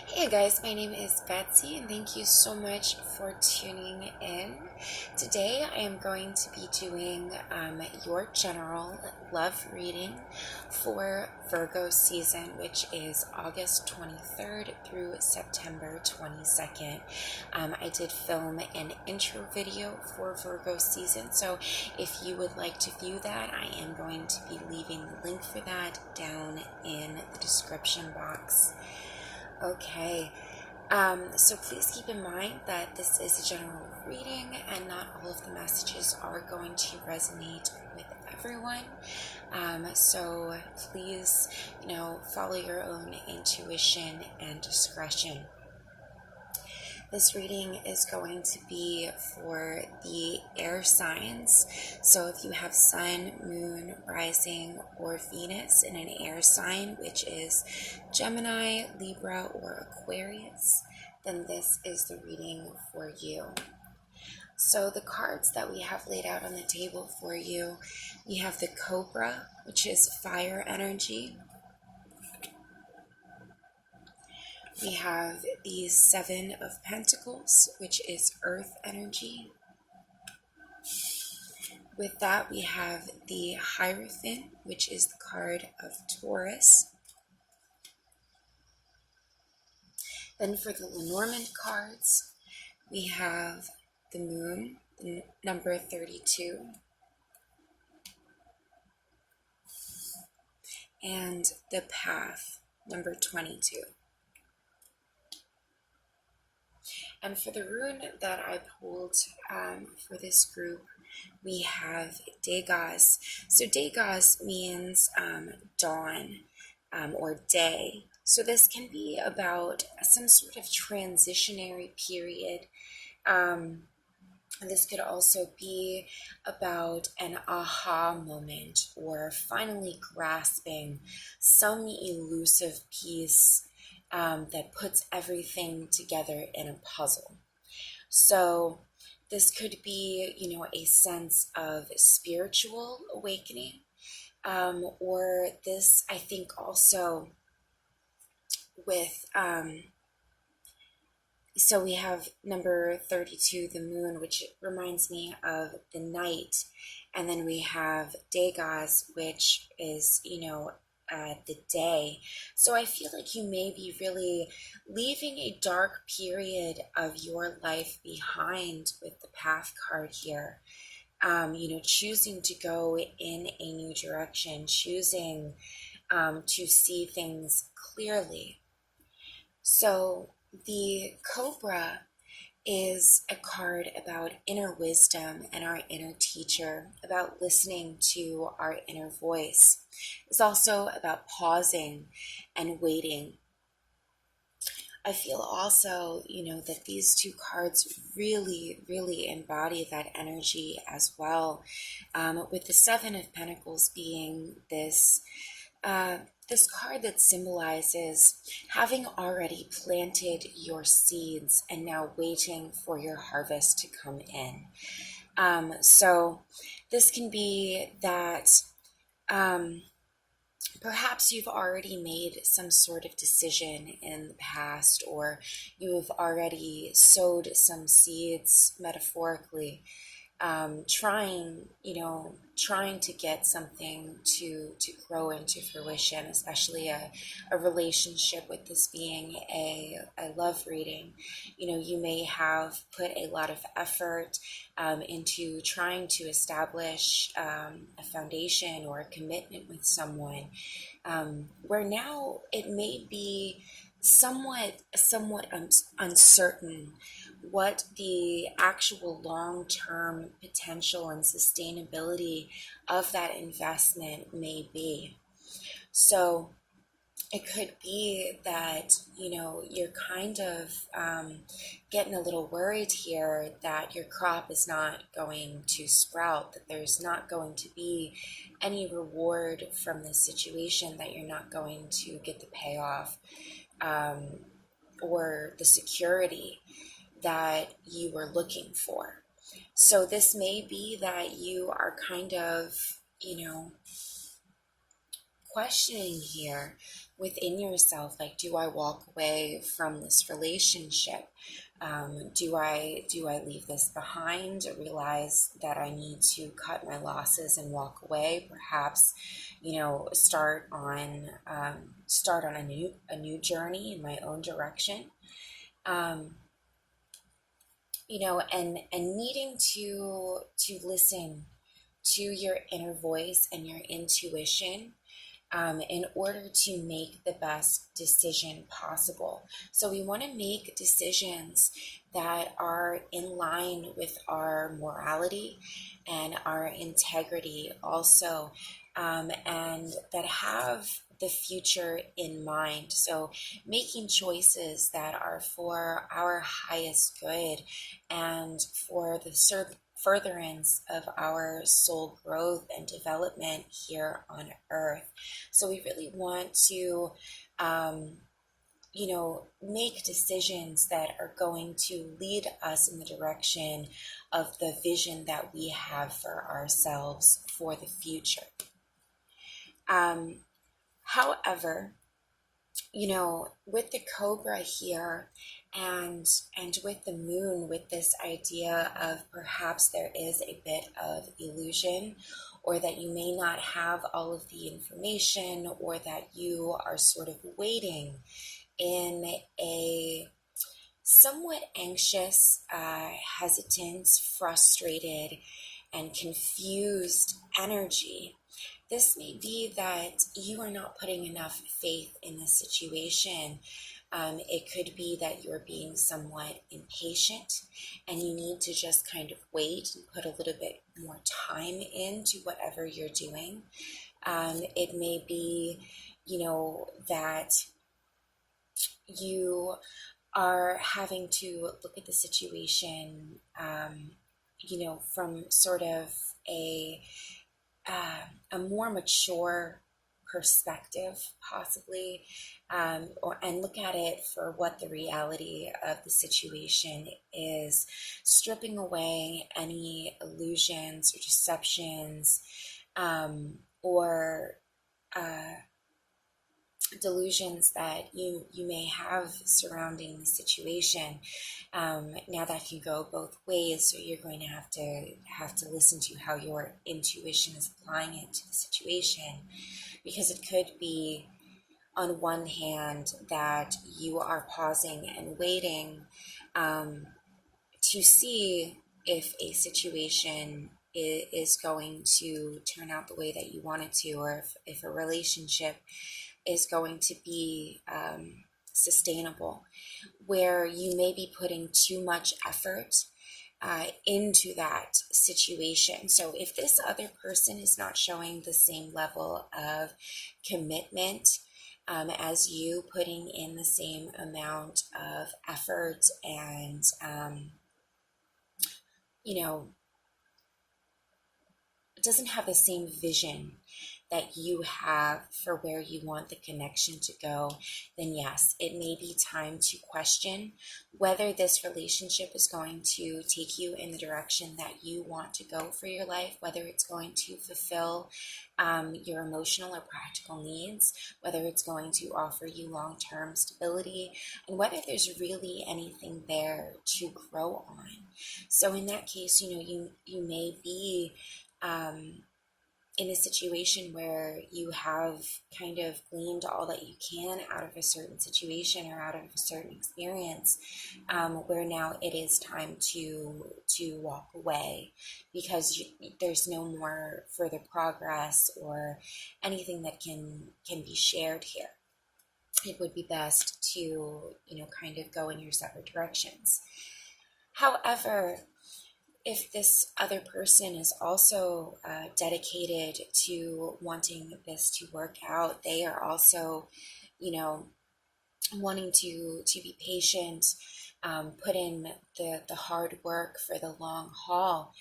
Hey guys, my name is Betsy and thank you so much for tuning in. Today I am going to be doing your general love reading for Virgo season, which is August 23rd through September 22nd. I did film an intro video for Virgo season, so if you would like to view that, I am going to be leaving the link for that down in the description box. Okay, so please keep in mind that this is a general reading and not all of the messages are going to resonate with everyone. So please, follow your own intuition and discretion. This reading is going to be for the air signs. So if you have Sun, Moon, Rising, or Venus in an air sign, which is Gemini, Libra, or Aquarius, then this is the reading for you. So the cards that we have laid out on the table for you, we have the Cobra, which is fire energy. We have the Seven of Pentacles, which is earth energy. With that, we have the Hierophant, which is the card of Taurus. Then for the Lenormand cards, we have the Moon, the number 32, and the Path, number 22. And for the rune that I pulled for this group, we have Degas. So Degas means dawn or day. So this can be about some sort of transitionary period. This could also be about an aha moment or finally grasping some elusive piece that puts everything together in a puzzle. So this could be, a sense of spiritual awakening, or this, I think, also with, so we have number 32, the Moon, which reminds me of the night, and then we have Degas, which is, the day. So I feel like you may be really leaving a dark period of your life behind with the Path card here. Choosing to go in a new direction, choosing to see things clearly. So the Cobra is a card about inner wisdom and our inner teacher, about listening to our inner voice. It's also about pausing and waiting. I feel also, that these two cards really, really embody that energy as well. With the Seven of Pentacles being this card that symbolizes having already planted your seeds and now waiting for your harvest to come in. So this can be that perhaps you've already made some sort of decision in the past, or you have already sowed some seeds, metaphorically, trying to get something to grow into fruition, especially a relationship, with this being a love reading. You may have put a lot of effort into trying to establish a foundation or a commitment with someone, where now it may be somewhat uncertain what the actual long-term potential and sustainability of that investment may be. So it could be that, you're kind of getting a little worried here that your crop is not going to sprout, that there's not going to be any reward from this situation, that you're not going to get the payoff or the security that you were looking for. So this may be that you are kind of, questioning here within yourself. Like, do I walk away from this relationship? Do I leave this behind, realize that I need to cut my losses and walk away? Perhaps, start on a new journey in my own direction. And needing to listen to your inner voice and your intuition, in order to make the best decision possible. So we want to make decisions that are in line with our morality and our integrity also, and that have the future in mind. So making choices that are for our highest good and for the furtherance of our soul growth and development here on earth. So we really want to, make decisions that are going to lead us in the direction of the vision that we have for ourselves for the future. However, with the Cobra here and with the moon, with this idea of perhaps there is a bit of illusion, or that you may not have all of the information, or that you are sort of waiting in a somewhat anxious, hesitant, frustrated, and confused energy. This may be that you are not putting enough faith in the situation. It could be that you're being somewhat impatient and you need to just kind of wait and put a little bit more time into whatever you're doing. It may be, that you are having to look at the situation, from sort of a more mature perspective, possibly, and look at it for what the reality of the situation is, stripping away any illusions or deceptions, or delusions that you may have surrounding the situation. Now that can go both ways, so you're going to have to listen to how your intuition is applying it to the situation, because it could be, on one hand, that you are pausing and waiting, to see if a situation is going to turn out the way that you want it to, or if a relationship is going to be sustainable, where you may be putting too much effort into that situation. So if this other person is not showing the same level of commitment as you, putting in the same amount of effort and, it doesn't have the same vision that you have for where you want the connection to go, then yes, it may be time to question whether this relationship is going to take you in the direction that you want to go for your life, whether it's going to fulfill your emotional or practical needs, whether it's going to offer you long-term stability, and whether there's really anything there to grow on. So in that case, you may be in a situation where you have kind of gleaned all that you can out of a certain situation or out of a certain experience, where now it is time to walk away, because there's no more further progress or anything that can be shared here. It would be best to kind of go in your separate directions. However, if this other person is also dedicated to wanting this to work out, they are also, wanting to be patient, put in the hard work for the long haul,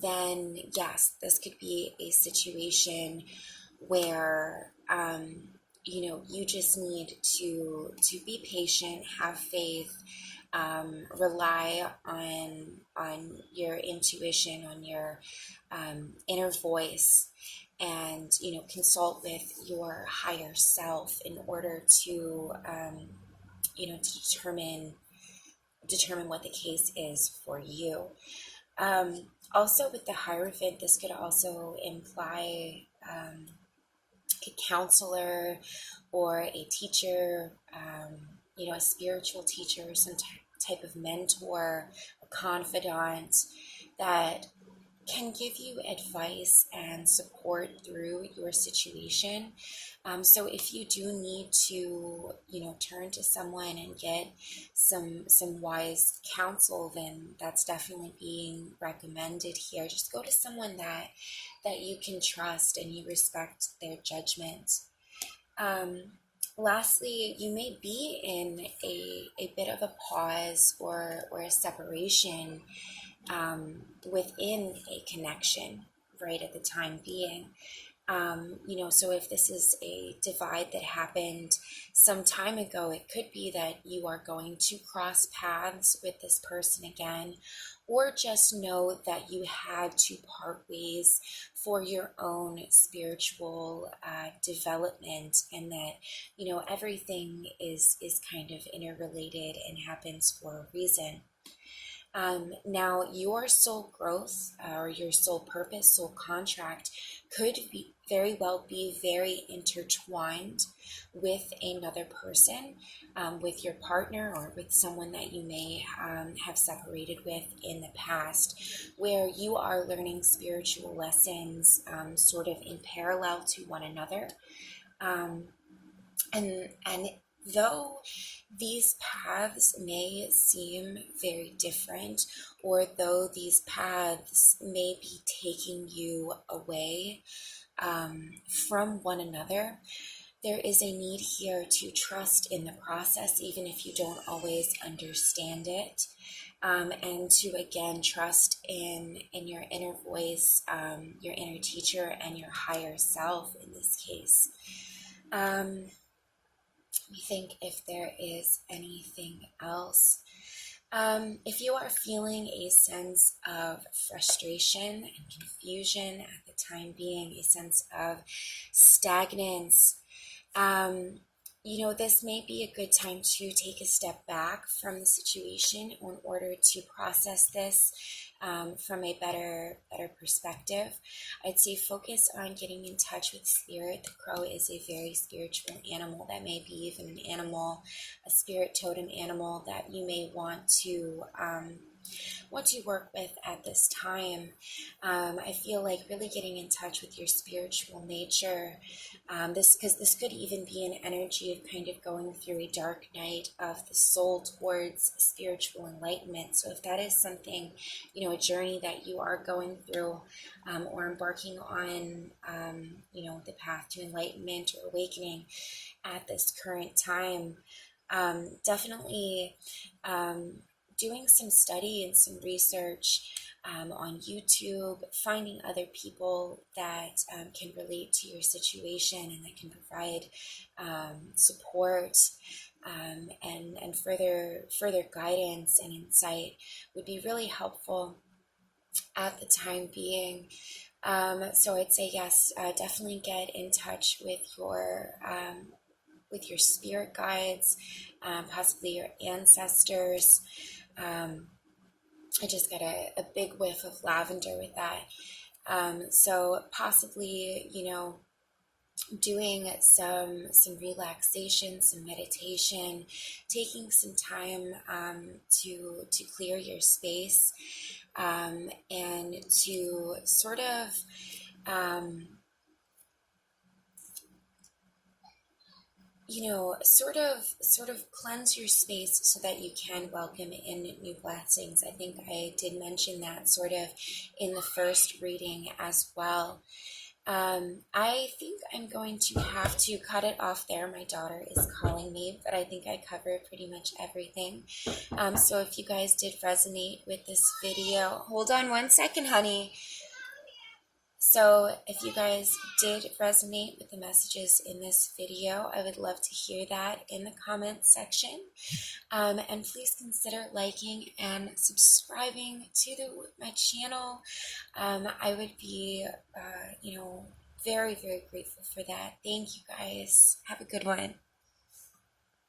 then yes, this could be a situation where, you just need to be patient, have faith, rely on your intuition, on your inner voice, and, consult with your higher self in order to, to determine what the case is for you. Also, with the Hierophant, this could also imply a counselor or a teacher, a spiritual teacher, some type of mentor, a confidant that can give you advice and support through your situation. So if you do need to, turn to someone and get some wise counsel, then that's definitely being recommended here. Just go to someone that you can trust and you respect their judgment. Lastly, you may be in a bit of a pause or a separation within a connection right at the time being. So if this is a divide that happened some time ago, it could be that you are going to cross paths with this person again, or just know that you had to part ways for your own spiritual development, and that, everything is kind of interrelated and happens for a reason. Now, your soul growth or your soul purpose, soul contract could be very well be very intertwined with another person, with your partner or with someone that you may have separated with in the past, where you are learning spiritual lessons sort of in parallel to one another. And though these paths may seem very different, or though these paths may be taking you away from one another, there is a need here to trust in the process, even if you don't always understand it, and to again trust in your inner voice, your inner teacher, and your higher self in this case. Let me think if there is anything else. If you are feeling a sense of frustration and confusion at the time being, a sense of stagnance, this may be a good time to take a step back from the situation in order to process this from a better perspective. I'd say focus on getting in touch with spirit. The crow is a very spiritual animal. That may be even an animal, a spirit totem animal that you may want to work with at this time. I feel like really getting in touch with your spiritual nature, because this could even be an energy of kind of going through a dark night of the soul towards spiritual enlightenment. So if that is something, a journey that you are going through, or embarking on, the path to enlightenment or awakening at this current time, definitely doing some study and some research on YouTube, finding other people that can relate to your situation and that can provide support and further guidance and insight would be really helpful at the time being. So I'd say yes, definitely get in touch with your spirit guides, possibly your ancestors. I just got a big whiff of lavender with that. So possibly, doing some relaxation, some meditation, taking some time to clear your space, and to sort of sort of cleanse your space so that you can welcome in new blessings. I think I did mention that sort of in the first reading as well. I think I'm going to have to cut it off there. My daughter is calling me, but I think I covered pretty much everything. So if you guys did resonate with this video, hold on one second, honey. So if you guys did resonate with the messages in this video, I would love to hear that in the comments section. And please consider liking and subscribing to my channel. I would be, very, very grateful for that. Thank you guys. Have a good one.